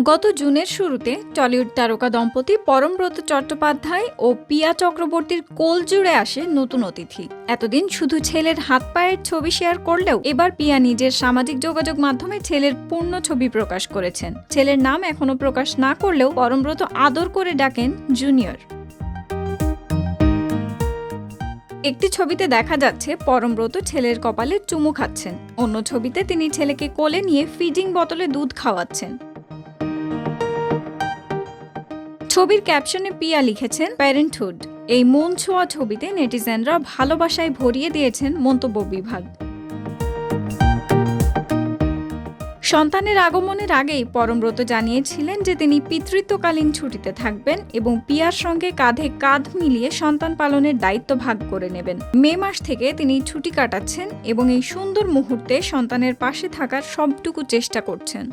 গত জুনের শুরুতে টলিউড তারকা দম্পতি পরমব্রত চট্টোপাধ্যায় ও পিয়া চক্রবর্তীর কোল জুড়ে আসে নতুন অতিথি। এতদিন শুধু ছেলের হাত পায়ের ছবি শেয়ার করলেও এবার পিয়া নিজের সামাজিক যোগাযোগ মাধ্যমে ছেলের পূর্ণ ছবি প্রকাশ করেছেন। ছেলের নাম এখনো প্রকাশ না করলেও পরমব্রত আদর করে ডাকেন জুনিয়র। একটি ছবিতে দেখা যাচ্ছে পরমব্রত ছেলের কপালে চুমু খাচ্ছেন, অন্য ছবিতে তিনি ছেলেকে কোলে নিয়ে ফিডিং বোতলে দুধ খাওয়াচ্ছেন। ছবির ক্যাপশনে পিয়া লিখেছেন প্যারেন্টহুড। এই মন ছোঁয়া ছবিতে নেটিজেনরা ভালোবাসায় ভরিয়ে দিয়েছেন মন্তব্য বিভাগ। সন্তানের আগমনের আগেই পরমব্রত জানিয়েছিলেন যে তিনি পিতৃত্বকালীন ছুটিতে থাকবেন এবং পিয়ার সঙ্গে কাঁধে কাঁধ মিলিয়ে সন্তান পালনের দায়িত্ব ভাগ করে নেবেন। মে মাস থেকে তিনি ছুটি কাটাচ্ছেন এবং এই সুন্দর মুহূর্তে সন্তানের পাশে থাকার সবটুকু চেষ্টা করছেন।